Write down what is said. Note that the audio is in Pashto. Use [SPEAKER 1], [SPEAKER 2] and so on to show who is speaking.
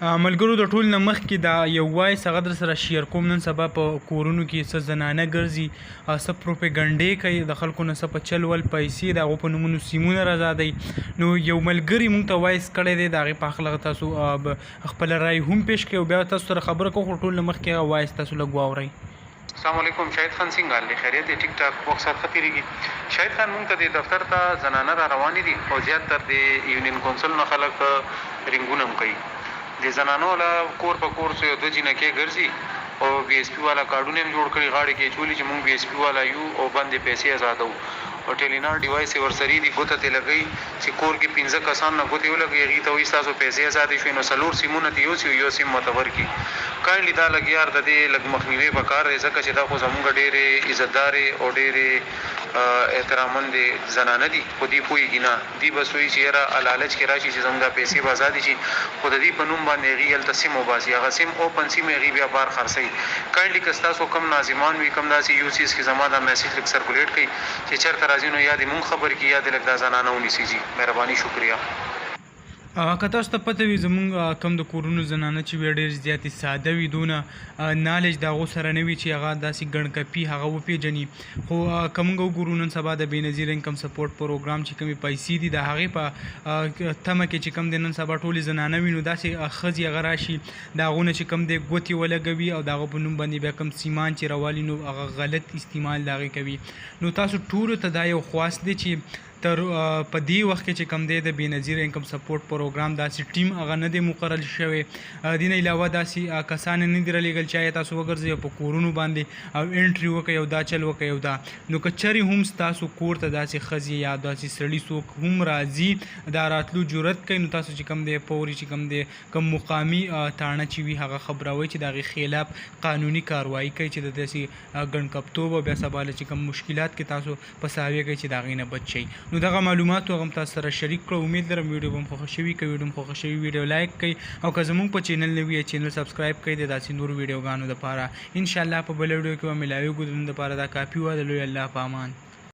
[SPEAKER 1] ملګرو د ټول نه مخکې دا یو وایس هغه در سره شیر کوم. نن سبا په کورونو کې څه زنانه ګرځي، څه پروپیګنډې کوي، د خلکو نه څه په چل ول پیسې د هغو په نومونو سیمونه راځي. نو یو ملګري مونږ ته وایس کړی دی، د هغې په هکله تاسو خپله رای هم پیش کړئ او بیا تاسو سره خبره کوو. خو ټول نه مخکې هغه وایس تاسو لږ واورئ.
[SPEAKER 2] السلام علیکم. شاهد خان څنګه حال دی؟ خیریت دی؟ ټیک ټاک وخت سات ښه تېرېږي. شاهد خان مونږ ته د دفتر ته زنانه را روانې دي او زیات تر د یونین کونسل نه خلک رنګونه هم کوي. د زنانو والا کور په کور څو دوه جینکې ګرځي او بي اس پي والا کارډونه هم جوړ کړي، غاړې کې چولي چې مونږ بي اس پي والا یو او باندې پیسې آزادو او ټیلینار ډیوایس یې ورسري دي، ګوته ترې لګوي چې کور کې 15 کسان نه ګوتې ولګوي، هغې ته وایي ستاسو پیسې آزادې شوې. نو 4 سیمونه ته یوسي، یو سیم ورته ورکړي. کاینډلي دا لږ یار د دې لږ مخنیوی پکار دی، ځکه چې دا خو زمونږ ډېرې عزتدارې او ډېرې احتراممندې زنانه دي، خو دوی پوهېږي نه. دوی بس وایي چې یاره لالچ کې راشي چې زموږ دا پیسې به ازادې شي، خو د دوی په نوم باندې هغې هلته سیم وباسي، هغه سیم اوپن سیم هغې بیا بار خرڅوي. کاینډلي که ستاسو کم ناظمان وي، کم داسې یو څیز کې زما دا میسیج لږ سرکولیټ کړئ چې چېرته راځي نو یا دې مونږ خبر کړي یا دې لږ دا زنانه ونیسي. جي مهرباني، شکریه.
[SPEAKER 1] که تاسو ته پته وي زمونږ کم د کورونو زنانه چې وي ډېرې زیاتې ساده وي، دونه نالج د هغو سره نه وي چې هغه داسې ګڼکپي هغه وپېژني. خو که موږ وګورو نن سبا د بېنظیر انکم سپورټ پروګرام چې کومې پیسې دي د هغې په تمه کې چې کوم دی نن سبا ټولې زنانه وي، نو داسې ښځې هغه راشي د هغو نه چې کوم دی ګوتې ولګوي او د هغه په نوم باندې بیا کوم سیمان چې راوالي نو هغه غلط استعمال د هغې کوي. نو تاسو ټولو ته دا یو خواست دی چې تر په دې وخت کې چې کوم دی د بېنظیر انکم سپورټ پروګرام داسې ټیم هغه نه دی مقرر شوی. دې نه علاوه داسې کسان نه دي رالېږل چې آیا تاسو وګرځئ او په کورونو باندې او انټري وکړئ او دا چل وکړئ او دا. نو که چېرې هم ستاسو کور ته داسې ښځې یا داسې سړي څوک هم راځي دا راتلو جرأت کوي، نو تاسو چې کوم دی پورې چې کوم دی کوم مقامي تاڼه چې وي هغه خبروئ چې د هغې خلاف قانوني کاروایي کوي چې د داسې ګڼکپتوب او بیا سبا چې کوم مشکلات کې تاسو په ساویه کوي چې د هغې نه بچ شئ. نو دغه معلومات هغه هم تاسو سره شریک کړو. امید لرم ویډیو به هم خوښه شوي. که ویډیو هم خوښه شوي ویډیو لایک کړئ او که زموږ په چینل نه وي چینل سبسکرایب کړئ د داسې نورو ویډیوګانو دپاره. انشاءالله په بله ویډیو کې به ملاویږو. د نن دپاره دا کافي وه. د لوی الله په امان.